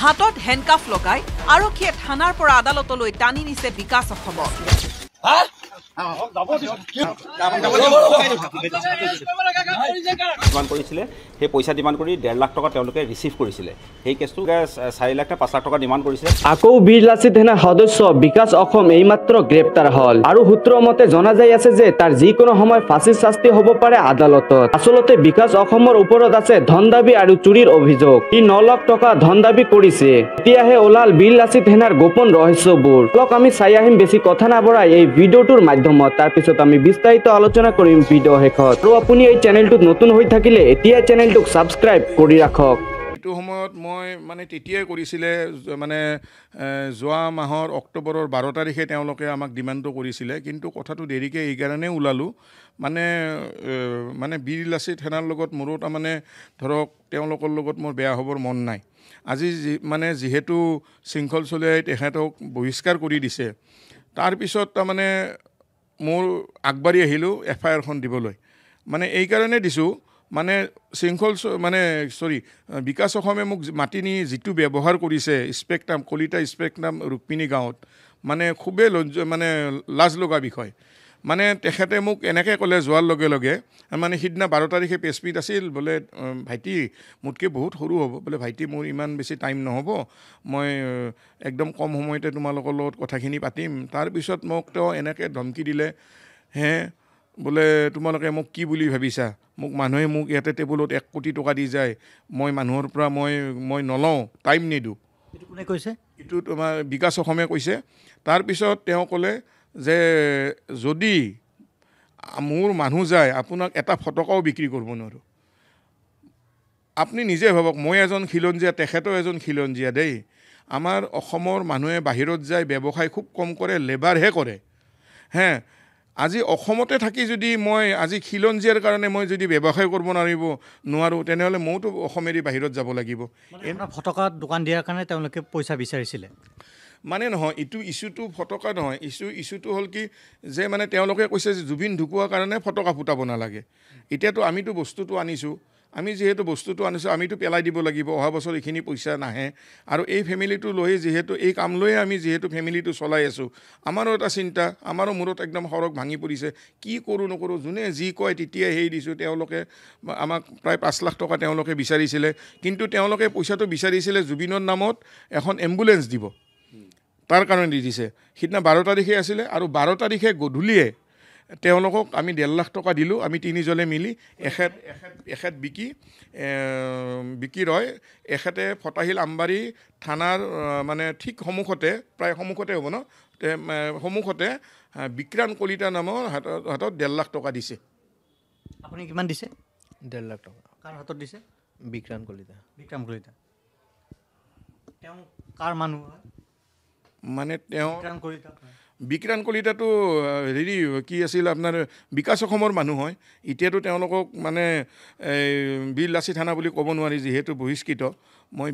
হাতত হেণ্ডকাফ লগাই আৰক্ষীয়ে থানাৰ পৰা আদালতলৈ টানি নিছে বিকাশ অসমক। ডিমাণ্ড কৰিছিলে সেই পইচা ডিমাণ্ড কৰি 1.5 লাখ টকা তেওঁলোকে ৰিচিভ কৰিছিলে। সেই কেছটো 4 লাখ 5 লাখ টকা ডিমাণ্ড কৰিছিলে। আকৌ বীৰ লাচিত সেনাৰ সদস্য বিকাশ অসম এইমাত্ৰ গ্ৰেপ্তাৰ হল আৰু সূত্ৰ মতে জনা যায় আছে যে তাৰ যিকোনো সময় ফাঁচীৰ শাস্তি হ'ব পাৰে আদালতত। আচলতে বিকাশ অসমৰ ওপৰত আছে ধন দাবী আৰু চুৰিৰ অভিযোগ। ই 9 লাখ টকা ধন দাবী কৰিছে। এতিয়াহে ওলাল বীৰ লাচিত সেনাৰ গোপন ৰহস্যবোৰ। আমি চাই আহিম বেছি কথা নাবঢ়াই এই ভিডিঅ'টোৰ মাধ্যমত, তাৰপিছত আমি বিস্তাৰিত আলোচনা কৰিম ভিডিঅ' শেষত। আৰু আপুনি এই চেনেলটোত নতুন হৈ থাকিলে এতিয়া চেনেলটোক সাবস্ক্ৰাইব কৰি ৰাখক। এইটো সময়ত মই মানে তেতিয়াই কৰিছিলে মানে যোৱা মাহৰ অক্টোবৰৰ 12 তাৰিখে তেওঁলোকে আমাক ডিমাণ্ডটো কৰিছিলে, কিন্তু কথাটো দেৰিকৈ এই কাৰণে ওলালোঁ মানে বীৰ লাচিত সেনাৰ লগত মোৰো তাৰমানে ধৰক তেওঁলোকৰ লগত মোৰ বেয়া হ'বৰ মন নাই। আজি যিহেতু শৃংখল চলিয়াই তেখেতক বহিষ্কাৰ কৰি দিছে, তাৰপিছত তাৰমানে মোৰ আগবাঢ়ি আহিলোঁ FIR-খন দিবলৈ। মানে এই কাৰণে দিছোঁ মানে বিকাশ অসমে মোক মাতি নি যিটো ব্যৱহাৰ কৰিছে স্পেক্ট্ৰাম কলিতা স্পেক্ট্ৰাম ৰুক্মিণী গাঁৱত, মানে খুবেই লাজ লগা বিষয়। মানে তেখেতে মোক এনেকৈ ক'লে যোৱাৰ লগে লগে, মানে সিদিনা 12 তাৰিখে প্ৰেছমিট আছিল, বোলে ভাইটি মোতকৈ বহুত সৰু হ'ব, বোলে ভাইটি মোৰ ইমান বেছি টাইম নহ'ব, মই একদম কম সময়তে তোমালোকৰ লগত কথাখিনি পাতিম। তাৰপিছত মোক তেওঁ এনেকৈ ধমকি দিলে, বোলে তোমালোকে মোক কি বুলি ভাবিছা, মানুহে মোক ইয়াতে টেবুলত 1 কোটি টকা দি যায়, মই মানুহৰ পৰা মই নলওঁ, টাইম নিদিওঁ। এইটো কোনে কৈছে? এইটো তোমাৰ বিকাশ অসমে কৈছে। তাৰপিছত তেওঁ ক'লে যে যদি মোৰ মানুহ যায় আপোনাক এটা ফটকাও বিক্ৰী কৰিব নোৱাৰোঁ। আপুনি নিজে ভাবক, মই এজন খিলঞ্জীয়া, তেখেতেও এজন খিলঞ্জীয়া দেই। আমাৰ অসমৰ মানুহে বাহিৰত যায় ব্যৱসায় খুব কম কৰে, লেবাৰহে কৰে। আজি অসমতে থাকি যদি মই আজি খিলঞ্জীয়াৰ কাৰণে মই যদি ব্যৱসায় কৰিব নোৱাৰোঁ, তেনেহ'লে মইতো অসম এৰি বাহিৰত যাব লাগিব। ফটকাত দোকান দিয়াৰ কাৰণে তেওঁলোকে পইচা বিচাৰিছিলে মানে নহয়, এইটো ইছ্যুটো ফটকা নহয়। ইছ্যুটো হ'ল কি যে মানে তেওঁলোকে কৈছে যে জুবিন ঢুকোৱাৰ কাৰণে ফটকা ফুটাব নালাগে। এতিয়াতো আমিতো বস্তুটো আনিছোঁ, যিহেতু বস্তুটো আনিছোঁ আমিতো পেলাই দিব লাগিব, অহা বছৰ এইখিনি পইচা নাহে। আৰু এই ফেমিলিটো লৈ যিহেতু এই কাম লৈয়ে আমি যিহেতু ফেমিলিটো চলাই আছোঁ, আমাৰো এটা চিন্তা, আমাৰো মূৰত একদম সৰগ ভাঙি পৰিছে, কি কৰোঁ নকৰোঁ। যোনে যি কয় তেতিয়াই সেই দিছোঁ। তেওঁলোকে আমাক প্ৰায় 5 লাখ টকা তেওঁলোকে বিচাৰিছিলে, কিন্তু তেওঁলোকে পইচাটো বিচাৰিছিলে জুবিনৰ নামত এখন এম্বুলেঞ্চ দিব, তাৰ কাৰণে দি দিছে। সিদিনা 12 তাৰিখে আছিলে, আৰু 12 তাৰিখে গধূলিয়ে তেওঁলোকক আমি 1.5 লাখ টকা দিলোঁ। আমি 3জনে মিলি এখেত বিকি ৰয়, এখেতে ফটাশিল আমবাৰী থানাৰ মানে ঠিক সন্মুখতে, প্ৰায় সন্মুখতে হ'ব ন, সন্মুখতে বিক্ৰান্ত কলিতা নামৰ হাতত 1.5 লাখ টকা দিছে। আপুনি কিমান দিছে? 1.5 লাখ টকা। কাৰ হাতত দিছে? বিক্ৰান্ত কলিতা। তেওঁ কাৰ মানুহ? মানে তেওঁ বিক্ৰান্ত কলিতাটো কি আছিল আপোনাৰ বিকাশ অসমৰ মানুহ হয়। এতিয়াতো তেওঁলোকক মানে বীৰ লাচিত সেনা বুলি ক'ব নোৱাৰি, যিহেতু বহিষ্কৃত। মই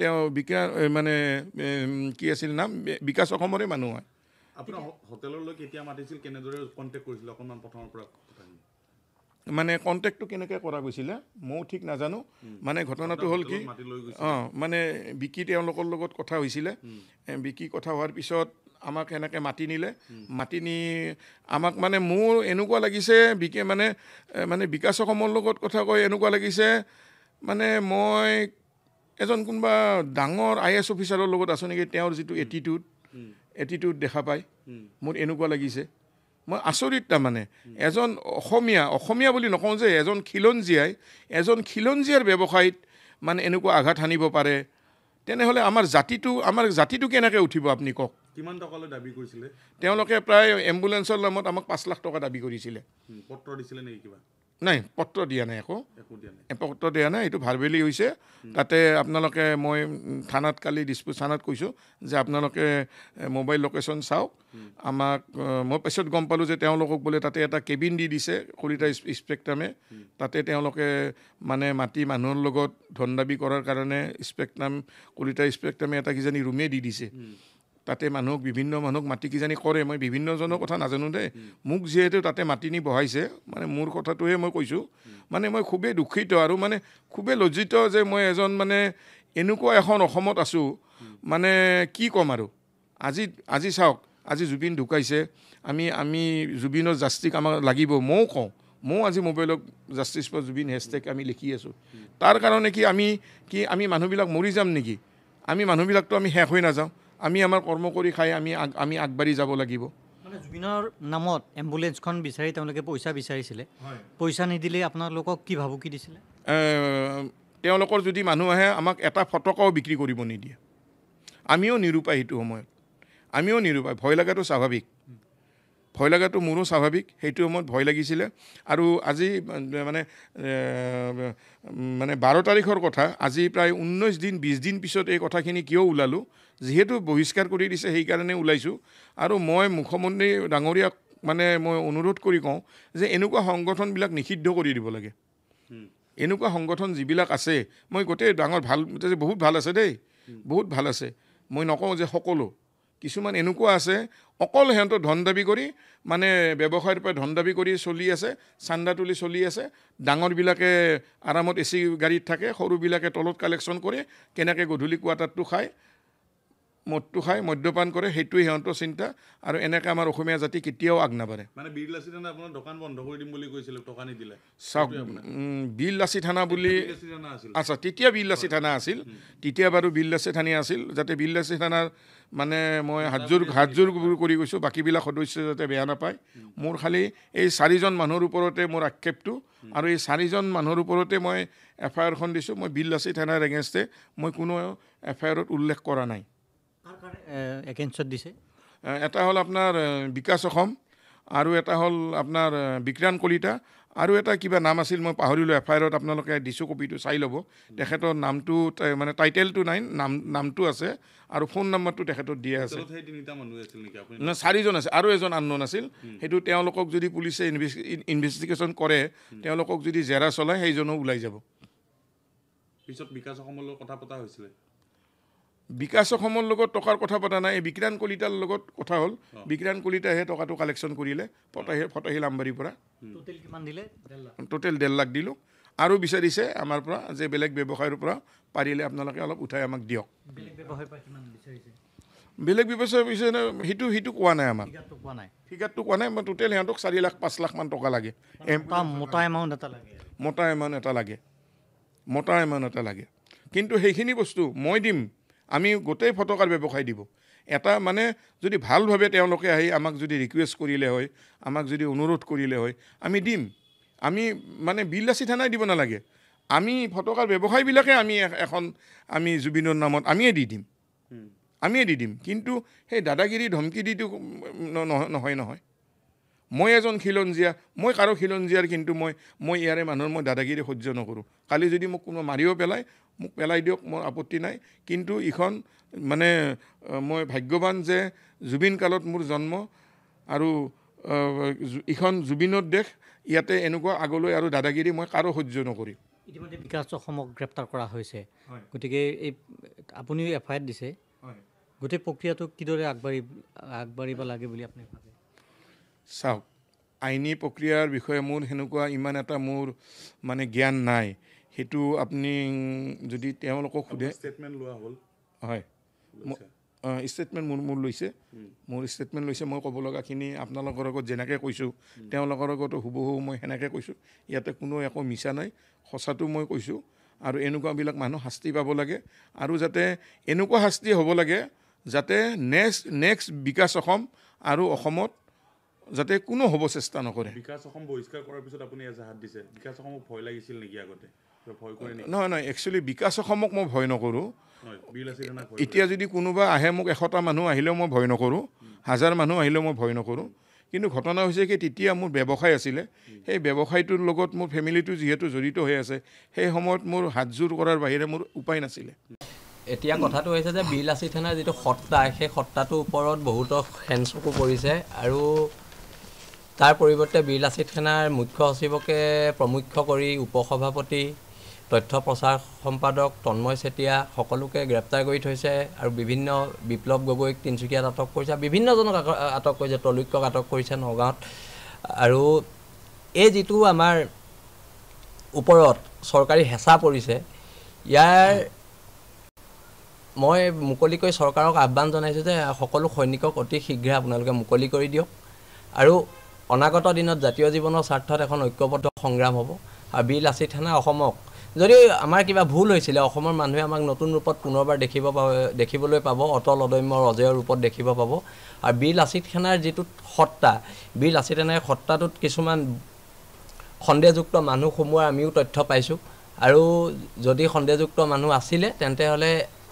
তেওঁ কি আছিল নাম, বিকাশ অসমৰে মানুহ হয়। আপোনাৰ হোটেললৈ কেতিয়া মাতিছিল, কেনেদৰে কণ্টেক্ট কৰিছিল অকণমান প্ৰথমৰ পৰা? মানে কণ্টেক্টটো কেনেকৈ কৰা গৈছিলে ময়ো ঠিক নাজানো। মানে ঘটনাটো হ'ল কি, মানে বিকি তেওঁলোকৰ লগত কথা হৈছিলে। বিকি কথা হোৱাৰ পিছত আমাক এনেকৈ মাতি নিলে। মাতি নি আমাক মানে মোৰ এনেকুৱা লাগিছে মানে বিকাশ অসমৰ লগত কথা কৈ এনেকুৱা লাগিছে মানে মই এজন কোনোবা ডাঙৰ IAS অফিচাৰৰ লগত আছোঁ নেকি। তেওঁৰ যিটো এটিটিউড দেখা পায় মোৰ এনেকুৱা লাগিছে। মই আচৰিত। তাৰমানে এজন অসমীয়া বুলি নকওঁ যে, এজন খিলঞ্জীয়াৰ ব্যৱসায়ত মানে এনেকুৱা আঘাত সানিব পাৰে, তেনেহ'লে আমাৰ জাতিটো কেনেকৈ উঠিব আপুনি কওক। কিমান টকালৈ দাবী কৰিছিলে তেওঁলোকে? প্ৰায় এম্বুলেঞ্চৰ নামত আমাক 5 লাখ টকা দাবী কৰিছিলে। পত্ৰ দিছিলে নেকি কিবা? নাই, পত্ৰ দিয়া নাই, পত্ৰ দিয়া নাই। এইটো ভাৰবেলি হৈছে। তাতে আপোনালোকে, মই থানাত কালি দিছপুৰ থানাত কৈছোঁ যে আপোনালোকে মোবাইল লোকেশ্যন চাওক। আমাক মই পিছত গম পালোঁ যে তেওঁলোকক বোলে তাতে এটা কেবিন দি দিছে কলিতা স্পেক্ট্ৰামে। তাতে তেওঁলোকে মানে মাতি মানুহৰ লগত ধন দাবী কৰাৰ কাৰণে কলিতা স্পেক্ট্ৰামে এটা কিজানি ৰুমেই দি দিছে। তাতে বিভিন্ন মানুহক মাতি কিজানি কৰে। মই বিভিন্নজনৰ কথা নাজানো দেই। মোক যিহেতু তাতে মাতি নি বহাইছে, মানে মোৰ কথাটোহে মই কৈছোঁ। মানে মই খুবেই দুখিত আৰু মানে খুবেই লজ্জিত যে মই এজন মানে এনেকুৱা এখন অসমত আছোঁ মানে কি ক'ম আৰু আজি চাওক আজি জুবিন ঢুকাইছে আমি জুবিনৰ জাষ্টিক আমাক লাগিব ময়ো কওঁ ময়ো আজি মোবাইলত জাষ্টিছ ফৰ জুবিন হেছটেগ আমি লিখি আছোঁ তাৰ কাৰণে আমি মানুহবিলাক মৰি যাম নেকি আমি মানুহবিলাকতো আমি শেষ হৈ নাযাওঁ আমি আমাৰ কৰ্ম কৰি খাই আমি আগবাঢ়ি যাব লাগিব মানে জুবিনৰ নামত এম্বুলেঞ্চখন বিচাৰি তেওঁলোকে পইচা বিচাৰিছিলে পইচা নিদিলে আপোনালোকক কি ভাবুকি দিছিলে তেওঁলোকৰ যদি মানুহ আহে আমাক এটা ফটকাও বিক্ৰী কৰিব নিদিয়ে আমিও নিৰূপায় সেইটো সময়ত আমিও নিৰূপায় ভয় লগাটো স্বাভাৱিক ভয় লগাটো মোৰো স্বাভাৱিক সেইটো সময়ত ভয় লাগিছিলে আৰু আজি মানে 12 তাৰিখৰ কথা আজি প্ৰায় 19 দিন 20 দিন পিছত এই কথাখিনি কিয় ওলালোঁ যিহেতু বহিষ্কাৰ কৰি দিছে সেইকাৰণে ওলাইছোঁ আৰু মই মুখ্যমন্ত্ৰী ডাঙৰীয়াক মানে মই অনুৰোধ কৰি কওঁ যে এনেকুৱা সংগঠনবিলাক নিষিদ্ধ কৰি দিব লাগে এনেকুৱা সংগঠন যিবিলাক আছে মই গোটেই ডাঙৰ ভাল বহুত ভাল আছে দেই বহুত ভাল আছে মই নকওঁ যে সকলো কিছুমান এনেকুৱা আছে অকল সিহঁতৰ ধন দাবী কৰি মানে ব্যৱসায়ৰ পৰা ধন দাবী কৰি চলি আছে চান্দা তুলি চলি আছে ডাঙৰবিলাকে আৰামত এচি গাড়ীত থাকে সৰুবিলাকে তলত কালেকশ্যন কৰে কেনেকৈ গধূলি কোৱাটাৰটো খায় মদটো খায় মদ্যপান কৰে সেইটোৱে সিহঁতৰ চিন্তা আৰু এনেকৈ আমাৰ অসমীয়া জাতি কেতিয়াও আগ নাবাঢ়ে মানে বীৰ লাচিত থানা আপোনাৰ দোকান বন্ধ কৰি দিম বুলি কৈছিল টকা নিদিলে চাওক বীৰ লাচিত থানা বুলি আচ্ছা তেতিয়া বীৰ লাচিত থানা আছিল তেতিয়া বাৰু বীৰ লাচিত থানা আছিল যাতে বীৰ লাচিত থানাৰ মানে মই হাতযোৰ কৰি গৈছোঁ বাকীবিলাক সদস্য যাতে বেয়া নাপায় মোৰ খালি এই 4জন মানুহৰ ওপৰতে মোৰ আক্ষেপটো আৰু এই 4জন মানুহৰ ওপৰতে মই এফআইআৰখন দিছোঁ মই বীৰ লাচিত থানাৰ এগেইনষ্টে মই কোনো এফআইআৰত উল্লেখ কৰা নাই এগেইনষ্টত দিছে এটা হ'ল আপোনাৰ বিকাশ অসম আৰু এটা হ'ল আপোনাৰ বিক্ৰান্ত কলিতা আৰু এটা কিবা নাম আছিল মই পাহৰিলোঁ এফআইআৰত আপোনালোকে দিছোঁ কপিটো চাই ল'ব তেখেতৰ নামটো মানে টাইটেলটো নাই নামটো আছে আৰু ফোন নম্বৰটো তেখেতৰ দিয়া আছে 4জন আছে আৰু এজন আননোন আছিল সেইটো তেওঁলোকক যদি পুলিচে ইনভেষ্টিগেশ্যন কৰে তেওঁলোকক যদি জেৰা চলায় সেইজনো ওলাই যাব পিছত বিকাশ অসমৰ লগত কথা পতা হৈছিলে বিকাশ অসমৰ লগত টকাৰ কথা পতা নাই বিক্ৰান্ত কলিতাৰ লগত কথা হ'ল বিক্ৰান্ত কলিতাইহে টকাটো কালেকশ্যন কৰিলে ফটাহিল আমবাৰীৰ পৰা টোটেল কিমান দিলে টোটেল 1.5 লাখ দিলোঁ আৰু বিচাৰিছে আমাৰ পৰা যে বেলেগ ব্যৱসায়ৰ পৰা পাৰিলে আপোনালোকে অলপ উঠাই আমাক দিয়ক বেলেগ ব্যৱসায় বিচাৰিছে সেইটো কোৱা নাই আমাক ফিগাৰটো কোৱা নাই মই টোটেল সিহঁতক 4 লাখ 5 লাখ মান টকা লাগে মোটা এমাউণ্ট এটা লাগে কিন্তু সেইখিনি বস্তু মই দিম আমি গোটেই ফটকাৰ ব্যৱসায় দিব এটা মানে যদি ভালভাৱে তেওঁলোকে আহি আমাক যদি ৰিকুৱেষ্ট কৰিলে হয় আমাক যদি অনুৰোধ কৰিলে হয় আমি দিম আমি মানে বীৰ লাচিত থানাই দিব নালাগে আমি ফটকাৰ ব্যৱসায়বিলাকে আমি জুবিনৰ নামত আমিয়ে দি দিম কিন্তু সেই দাদাগিৰি ধমকি দিটো নহয় মই এজন খিলঞ্জীয়া মই কাৰো খিলঞ্জীয়াৰ কিন্তু মই ইয়াৰে মানুহৰ মই দাদাগিৰি সহ্য নকৰোঁ কালি যদি মোক কোনো মাৰিও পেলায় মোক পেলাই দিয়ক মোৰ আপত্তি নাই কিন্তু ইখন মানে মই ভাগ্যৱান যে জুবিন কালত মোৰ জন্ম আৰু ইখন জুবিনৰ দেশ ইয়াতে এনেকুৱা আগলৈ আৰু দাদাগিৰি মই কাৰো সহ্য নকৰিম ইতিমধ্যে বিকাশ অসমক গ্ৰেপ্তাৰ কৰা হৈছে গতিকে এই আপুনিও এফআইআৰ দিছে গোটেই প্ৰক্ৰিয়াটো কিদৰে আগবাঢ়িব লাগে বুলি আপুনি ভাবে চাওক আইনী প্ৰক্ৰিয়াৰ বিষয়ে মোৰ সেনেকুৱা ইমান এটা মোৰ মানে জ্ঞান নাই সেইটো আপুনি যদি তেওঁলোকক সোধে ষ্টেটমেণ্ট লোৱা হ'ল হয় ষ্টেটমেণ্ট মোৰ লৈছে মই ক'ব লগাখিনি আপোনালোকৰ আগত যেনেকৈ কৈছোঁ তেওঁলোকৰ আগতো হুবহু মই সেনেকৈ কৈছোঁ ইয়াতে কোনো একো মিছা নাই সঁচাটো মই কৈছোঁ আৰু এনেকুৱাবিলাক মানুহ শাস্তি পাব লাগে আৰু যাতে এনেকুৱা শাস্তি হ'ব লাগে যাতে নেক্সট বিকাশ অসম আৰু অসমত যাতে কোনো হ'ব চেষ্টা নকৰে বিকাশ অসম বহিষ্কাৰ কৰাৰ পিছত আপুনি এজাহাত দিছে বিকাশ অসমক ভয় লাগিছিল নেকি আগতে নহয় একচুৱেলি বিকাশ অসমক মই ভয় নকৰোঁ এতিয়া যদি কোনোবা আহে মোক 100টা মানুহ আহিলেও মই ভয় নকৰোঁ 1000 মানুহ আহিলেও মই ভয় নকৰোঁ কিন্তু ঘটনা হৈছে কি তেতিয়া মোৰ ব্যৱসায় আছিলে সেই ব্যৱসায়টোৰ লগত মোৰ ফেমিলিটো যিহেতু জড়িত হৈ আছে সেই সময়ত মোৰ হাতযোৰ কৰাৰ বাহিৰে মোৰ উপায় নাছিলে এতিয়া কথাটো হৈছে যে বীৰ লাচিত থানাৰ যিটো সত্তা সেই সত্তাটোৰ ওপৰত বহুতো হেনচকু পৰিছে আৰু তাৰ পৰিৱৰ্তে বীৰ লাচিত থানাৰ মুখ্য সচিবকে প্ৰমুখ্য কৰি উপসভাপতি তথ্য প্ৰচাৰ সম্পাদক তন্ময় চেতিয়া সকলোকে গ্ৰেপ্তাৰ কৰি থৈছে আৰু বিভিন্ন বিপ্লৱ গগৈক তিনিচুকীয়াত আটক কৰিছে বিভিন্নজনক আটক কৰিছে তলৈক্যক আটক কৰিছে নগাঁৱত আৰু এই যিটো আমাৰ ওপৰত চৰকাৰী হেঁচা পৰিছে ইয়াৰ মই মুকলিকৈ চৰকাৰক আহ্বান জনাইছোঁ যে সকলো সৈনিকক অতি শীঘ্ৰে আপোনালোকে মুকলি কৰি দিয়ক আৰু অনাগত দিনত জাতীয় জীৱনৰ স্বাৰ্থত এখন ঐক্যবদ্ধ সংগ্ৰাম হ'ব আৰু বীৰ লাচিত সেনা অসমক যদি আমাৰ কিবা ভুল হৈছিলে অসমৰ মানুহে আমাক নতুন ৰূপত পুনৰবাৰ দেখিবলৈ পাব অটল অদম্য অজেয় ৰূপত দেখিব পাব আৰু বীৰ লাচিত সেনাৰ যিটো সত্তা বীৰ লাচিত সেনাৰ সত্তাটোত কিছুমান সন্দেহযুক্ত মানুহ সোমোৱাৰ আমিও তথ্য পাইছোঁ আৰু যদি সন্দেহযুক্ত মানুহ আছিলে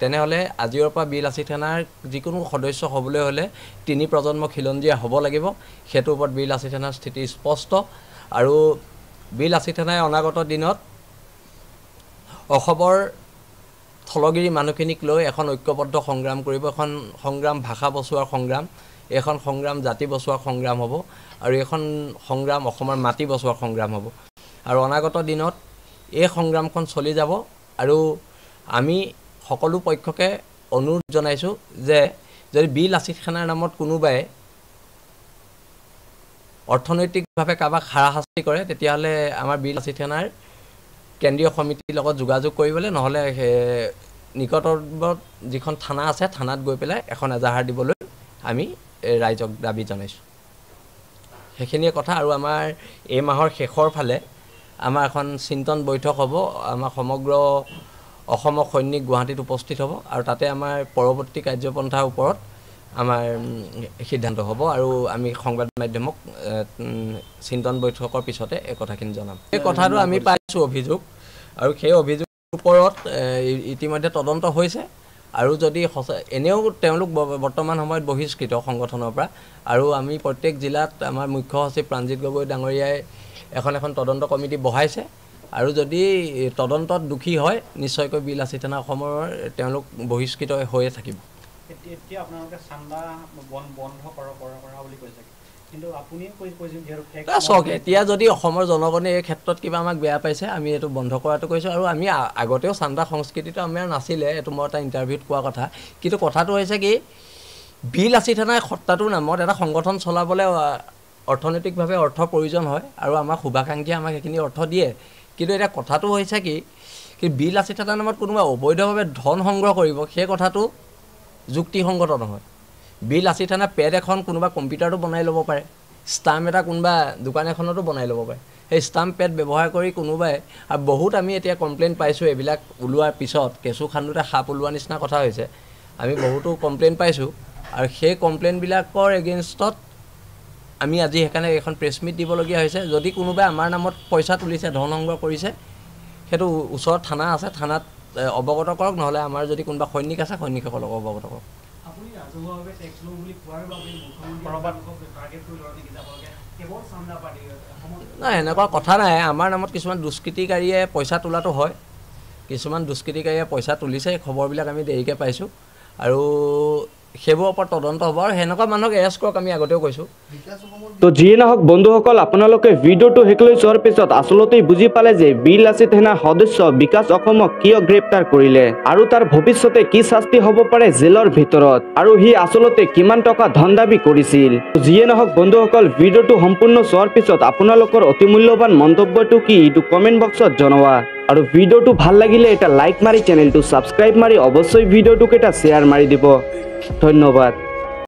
তেনেহ'লে আজিৰ পৰা বীৰ লাচিত সেনাৰ যিকোনো সদস্য হ'বলৈ হ'লে 3 প্ৰজন্ম খিলঞ্জীয়া হ'ব লাগিব সেইটোৰ ওপৰত বীৰ লাচিত সেনাৰ স্থিতি স্পষ্ট আৰু বীৰ লাচিত সেনাই অনাগত দিনত অসমৰ থলগিৰি মানুহখিনিক লৈ এখন ঐক্যবদ্ধ সংগ্ৰাম কৰিব এখন সংগ্ৰাম ভাষা বচোৱাৰ সংগ্ৰাম এখন সংগ্ৰাম জাতি বচোৱাৰ সংগ্ৰাম হ'ব আৰু এখন সংগ্ৰাম অসমৰ মাটি বচোৱাৰ সংগ্ৰাম হ'ব আৰু অনাগত দিনত এই সংগ্ৰামখন চলি যাব আৰু আমি সকলো পক্ষকে অনুৰোধ জনাইছোঁ যে যদি বীৰ লাচিত সেনাৰ নামত কোনোবাই অৰ্থনৈতিকভাৱে কাৰোবাক হাৰাশাস্তি কৰে তেতিয়াহ'লে আমাৰ বীৰ লাচিত সেনাৰ কেন্দ্ৰীয় সমিতিৰ লগত যোগাযোগ কৰিবলৈ নহ'লে নিকটৱৰ্তী যিখন থানা আছে থানাত গৈ পেলাই এখন এজাহাৰ দিবলৈ আমি ৰাইজক দাবী জনাইছোঁ সেইখিনিয়ে কথা আৰু আমাৰ এই মাহৰ শেষৰ ফালে আমাৰ এখন চিন্তন বৈঠক হ'ব আমাৰ সমগ্ৰ অসমৰ সৈনিক গুৱাহাটীত উপস্থিত হ'ব আৰু তাতে আমাৰ পৰৱৰ্তী কাৰ্যপন্থাৰ ওপৰত আমাৰ সিদ্ধান্ত হ'ব আৰু আমি সংবাদ মাধ্যমক চিন্তন বৈঠকৰ পিছতে এই কথাখিনি জনাম এই কথাটো আমি পাইছোঁ অভিযোগ আৰু সেই অভিযোগৰ ওপৰত ইতিমধ্যে তদন্ত হৈছে আৰু যদি এনেও তেওঁলোক বৰ্তমান সময়ত বহিষ্কৃত সংগঠনৰ পৰা আৰু আমি প্ৰত্যেক জিলাত আমাৰ মুখ্য সচিব প্ৰাণজিৎ গগৈ ডাঙৰীয়াই এখন তদন্ত কমিটি বহাইছে আৰু যদি তদন্তত দোষী হয় নিশ্চয়কৈ বীৰ লাচিত সেনা অসমৰ তেওঁলোক বহিষ্কৃত হৈয়ে থাকিব এতিয়া আপোনালোকে চান্দা বন্ধ কৰা বুলি কৈছে কিন্তু আপুনি চাওক এতিয়া যদি অসমৰ জনগণে এই ক্ষেত্ৰত কিবা আমাক বেয়া পাইছে আমি এইটো বন্ধ কৰাটো কৈছোঁ আৰু আমি আগতেও চান্দা সংস্কৃতিটো আমাৰ নাছিলে এইটো মই এটা ইণ্টাৰভিউত কোৱা কথা কিন্তু কথাটো হৈছে কি বীৰ লাচিত সেনাৰ সত্তাটোৰ নামত এটা সংগঠন চলাবলৈ অৰ্থনৈতিকভাৱে অৰ্থৰ প্ৰয়োজন হয় আৰু আমাৰ শুভাকাংক্ষীয়ে আমাক সেইখিনি অৰ্থ দিয়ে কিন্তু এতিয়া কথাটো হৈছে কি বীৰ লাচিত সেনাৰ নামত কোনোবা অবৈধভাৱে ধন সংগ্ৰহ কৰিব সেই কথাটো যুক্তিসংগত নহয় বীৰ লাচিত সেনা পেড এখন কোনোবা কম্পিউটাৰটো বনাই ল'ব পাৰে ষ্টাম্প এটা কোনোবা দোকান এখনতো বনাই ল'ব পাৰে সেই ষ্টাম্প পেড ব্যৱহাৰ কৰি কোনোবাই আৰু বহুত আমি এতিয়া কমপ্লেইন পাইছোঁ এইবিলাক ওলোৱাৰ পিছত কেঁচু খান্দোতে সাপ ওলোৱা নিচিনা কথা হৈছে আমি বহুতো কমপ্লেইন পাইছোঁ আৰু সেই কমপ্লেইনবিলাকৰ এগেইনষ্টত আমি আজি সেইকাৰণে এখন প্ৰেছ মিট দিবলগীয়া হৈছে যদি কোনোবাই আমাৰ নামত পইচা তুলিছে ধন সংগ্ৰহ কৰিছে সেইটো ওচৰত থানা আছে থানাত অৱগত কৰক নহ'লে আমাৰ যদি কোনোবা সৈনিক আছে সৈনিকসকলক অৱগত কৰক নাই এনেকুৱা কথা নাই আমাৰ নামত কিছুমান দুষ্কৃতিকাৰীয়ে পইচা তোলাটো হয় কিছুমান দুষ্কৃতিকাৰীয়ে পইচা তুলিছে খবৰবিলাক আমি দেৰিকৈ পাইছোঁ আৰু সেইবোৰৰ ওপৰত তদন্ত হ'ব আৰু সেনেকুৱা মানুহক এৰেষ্ট কৰক আমি আগতেও কৈছোঁ তো যিয়ে নহওক বন্ধুসকল আপোনালোকে ভিডিঅ'টো শেষলৈ চোৱাৰ পিছত আচলতে বুজি পালে যে বীৰ লাচিত সেনাৰ সদস্য বিকাশ অসমক কিয় গ্ৰেপ্তাৰ কৰিলে আৰু তাৰ ভৱিষ্যতে কি শাস্তি হ'ব পাৰে জেলৰ ভিতৰত আৰু সি আচলতে কিমান টকা ধন দাবী কৰিছিল যিয়ে নহওক বন্ধুসকল ভিডিঅ'টো সম্পূৰ্ণ চোৱাৰ পিছত আপোনালোকৰ অতি মূল্যৱান মন্তব্যটো কি এইটো কমেণ্ট বক্সত জনোৱা আৰু ভিডিঅ'টো ভাল লাগিলে এটা লাইক মাৰি চেনেলটো ছাবস্ক্ৰাইব মাৰি অৱশ্যই ভিডিঅ'টোক এটা শ্বেয়াৰ মাৰি দিব ধন্যবাদ।